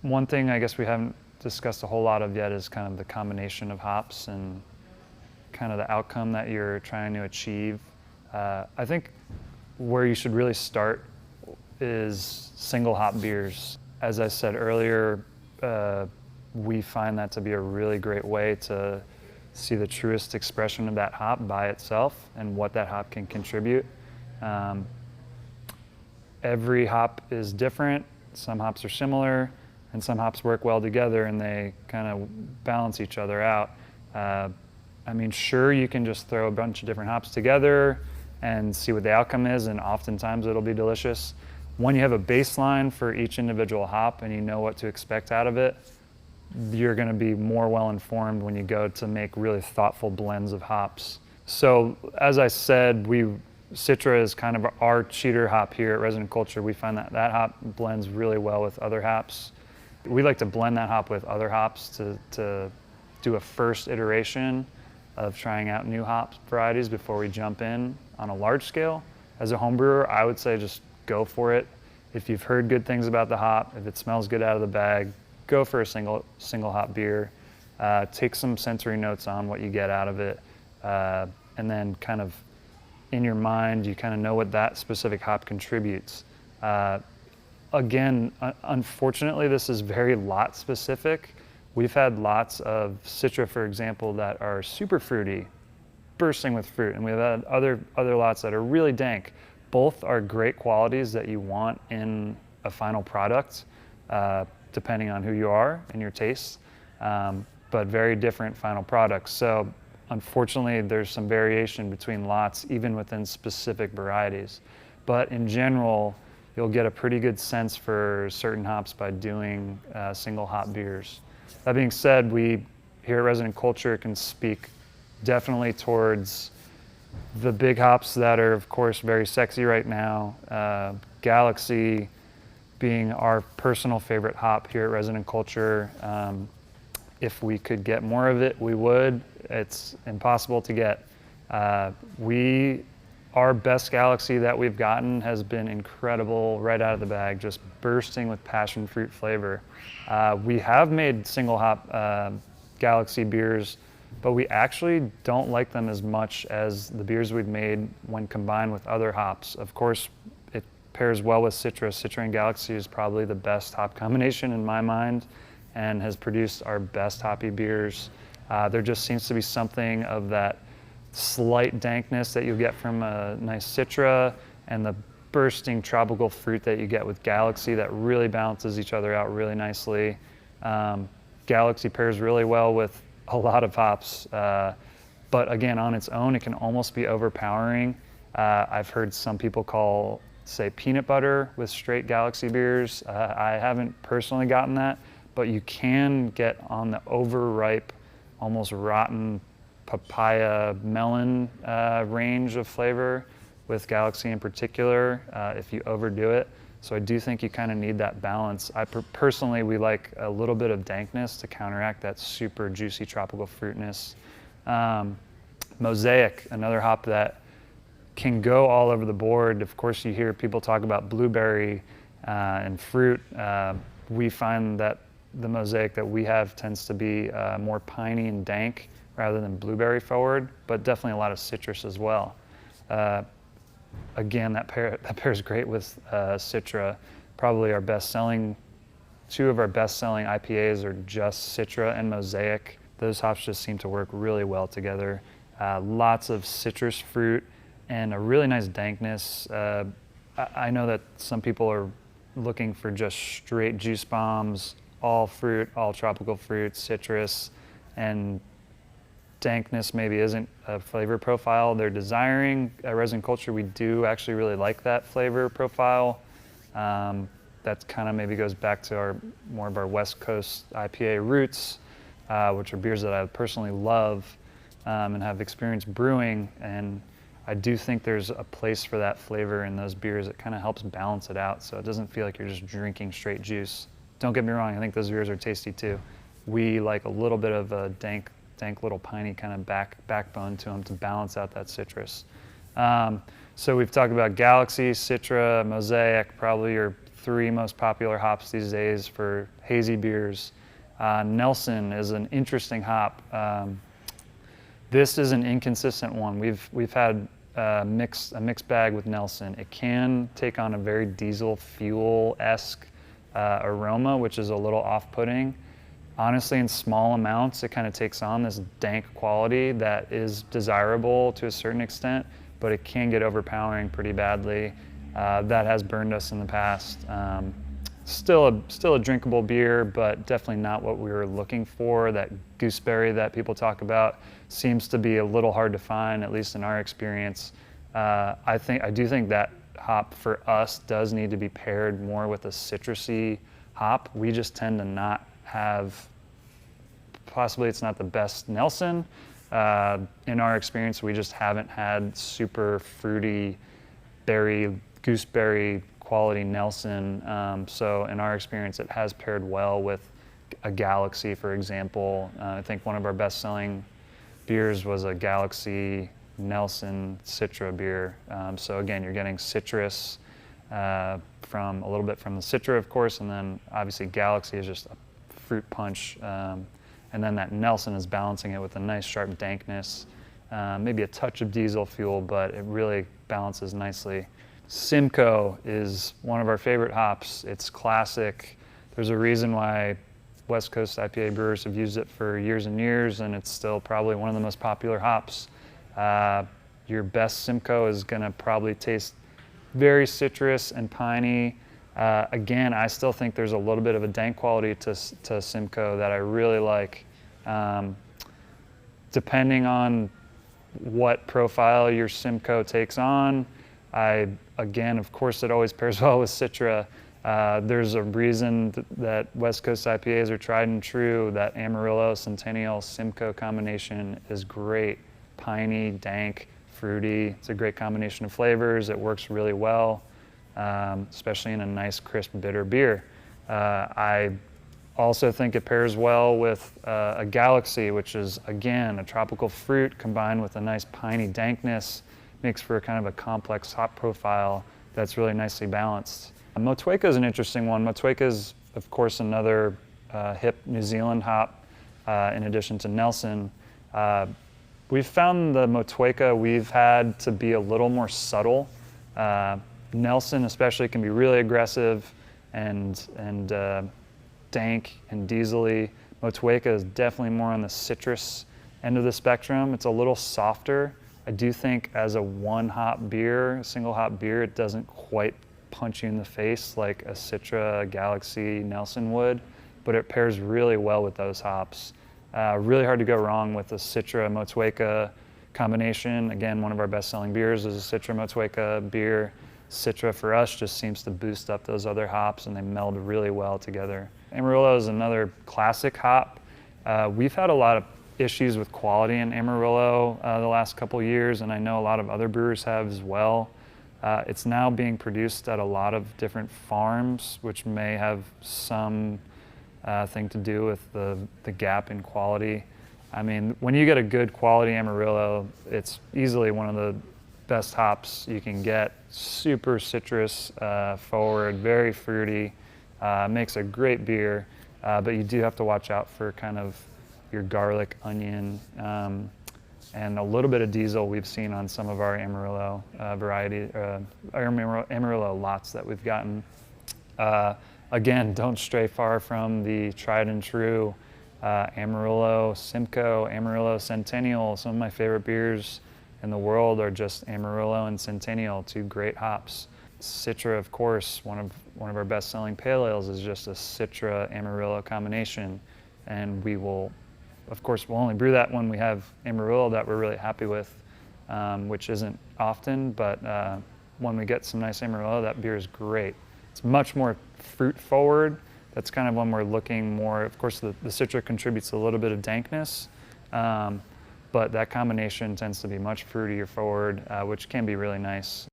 One thing I guess we haven't discussed a whole lot of yet is kind of the combination of hops and kind of the outcome that you're trying to achieve. I think where you should really start is single hop beers. As I said earlier, we find that to be a really great way to see the truest expression of that hop by itself and what that hop can contribute. Every hop is different. Some hops are similar, and some hops work well together and they kind of balance each other out. I mean, sure, you can just throw a bunch of different hops together and see what the outcome is, and oftentimes it'll be delicious. When you have a baseline for each individual hop and you know what to expect out of it, you're going to be more well informed when you go to make really thoughtful blends of hops. So as I said, Citra is kind of our cheater hop here at Resident Culture. We find that that hop blends really well with other hops. We like to blend that hop with other hops to do a first iteration of trying out new hop varieties before we jump in on a large scale. As a home brewer, I would say just go for it. If you've heard good things about the hop, if it smells good out of the bag, go for a single hop beer. Take some sensory notes on what you get out of it, and then kind of in your mind, you kind of know what that specific hop contributes. Again, unfortunately, this is very lot specific. We've had lots of Citra, for example, that are super fruity, bursting with fruit, and we've had other lots that are really dank. Both are great qualities that you want in a final product, depending on who you are and your tastes, but very different final products. So unfortunately, there's some variation between lots, even within specific varieties. But in general, you'll get a pretty good sense for certain hops by doing single hop beers. That being said, we here at Resident Culture can speak definitely towards the big hops that are, of course, very sexy right now. Galaxy being our personal favorite hop here at Resident Culture. If we could get more of it, we would. It's impossible to get. Our best Galaxy that we've gotten has been incredible right out of the bag, just bursting with passion fruit flavor. We have made single hop Galaxy beers, but we actually don't like them as much as the beers we've made when combined with other hops. Of course, it pairs well with Citra. Citra and Galaxy is probably the best hop combination in my mind and has produced our best hoppy beers. There just seems to be something of that slight dankness that you get from a nice Citra and the bursting tropical fruit that you get with Galaxy that really balances each other out really nicely. Galaxy pairs really well with a lot of hops, but again, on its own, it can almost be overpowering. I've heard some people say peanut butter with straight Galaxy beers. I haven't personally gotten that, but you can get on the overripe, almost rotten papaya melon range of flavor with Galaxy in particular if you overdo it. So I do think you kind of need that balance. Personally, we like a little bit of dankness to counteract that super juicy tropical fruitness. Mosaic, another hop that can go all over the board. Of course, you hear people talk about blueberry and fruit. We find that the Mosaic that we have tends to be more piney and dank rather than blueberry forward, but definitely a lot of citrus as well. Again, that pairs great with Citra. Probably two of our best-selling IPAs are just Citra and Mosaic. Those hops just seem to work really well together. Lots of citrus fruit and a really nice dankness. I know that some people are looking for just straight juice bombs, all fruit, all tropical fruit, citrus, and dankness maybe isn't a flavor profile they're desiring. At Resident Culture, we do actually really like that flavor profile. That kind of maybe goes back to more of our West Coast IPA roots, which are beers that I personally love and have experienced brewing. And I do think there's a place for that flavor in those beers. It kind of helps balance it out so it doesn't feel like you're just drinking straight juice. Don't get me wrong, I think those beers are tasty too. We like a little bit of a dank little piney kind of backbone to them to balance out that citrus. So we've talked about Galaxy, Citra, Mosaic, probably your three most popular hops these days for hazy beers. Nelson is an interesting hop. This is an inconsistent one. We've had a mixed bag with Nelson. It can take on a very diesel fuel-esque aroma, which is a little off-putting. Honestly, in small amounts, it kind of takes on this dank quality that is desirable to a certain extent, but it can get overpowering pretty badly. That has burned us in the past. Still a drinkable beer, but definitely not what we were looking for. That gooseberry that people talk about seems to be a little hard to find, at least in our experience. I do think that hop for us does need to be paired more with a citrusy hop. We just tend to not have, possibly it's not the best Nelson. In our experience, we just haven't had super fruity gooseberry quality Nelson. So in our experience, it has paired well with a Galaxy, for example. I think one of our best selling beers was a Galaxy Nelson Citra beer. So again, you're getting citrus from a little bit from the Citra, of course, and then obviously Galaxy is just a fruit punch. And then that Nelson is balancing it with a nice sharp dankness, maybe a touch of diesel fuel, but it really balances nicely. Simcoe is one of our favorite hops. It's classic. There's a reason why West Coast IPA brewers have used it for years and years, and it's still probably one of the most popular hops. Your best Simcoe is gonna probably taste very citrus and piney. Again, I still think there's a little bit of a dank quality to Simcoe that I really like. Depending on what profile your Simcoe takes on, again, of course, it always pairs well with Citra. There's a reason that West Coast IPAs are tried and true. That Amarillo, Centennial, Simcoe combination is great. Piney, dank, fruity. It's a great combination of flavors. It works really well, especially in a nice, crisp, bitter beer. I also think it pairs well with a Galaxy, which is, again, a tropical fruit combined with a nice piney dankness. Makes for kind of a complex hop profile that's really nicely balanced. Motueka is an interesting one. Motueka is, of course, another hip New Zealand hop in addition to Nelson. We've found the Motueka we've had to be a little more subtle. Nelson especially can be really aggressive and dank and diesely. Motueka is definitely more on the citrus end of the spectrum. It's a little softer. I do think as a one-hop beer, a single-hop beer, it doesn't quite punch you in the face like a Citra, Galaxy, Nelson would, but it pairs really well with those hops. Really hard to go wrong with the Citra Motueka combination. Again, one of our best-selling beers is a Citra Motueka beer. Citra for us just seems to boost up those other hops, and they meld really well together. Amarillo is another classic hop. We've had a lot of issues with quality in Amarillo the last couple years, and I know a lot of other brewers have as well. It's now being produced at a lot of different farms, which may have some thing to do with the gap in quality. I mean, when you get a good quality Amarillo, it's easily one of the best hops you can get. Super citrus forward, very fruity, makes a great beer, but you do have to watch out for kind of your garlic, onion, and a little bit of diesel we've seen on some of our Amarillo Amarillo lots that we've gotten. Again, don't stray far from the tried and true Amarillo Simcoe, Amarillo Centennial. Some of my favorite beers in the world are just Amarillo and Centennial, two great hops. Citra, of course, one of our best-selling pale ales is just a Citra Amarillo combination, and we will, of course, we'll only brew that when we have Amarillo that we're really happy with, which isn't often, but when we get some nice Amarillo, that beer is great. It's much more fruit forward. That's kind of when we're looking more, of course, the Citra contributes a little bit of dankness, but that combination tends to be much fruitier forward, which can be really nice.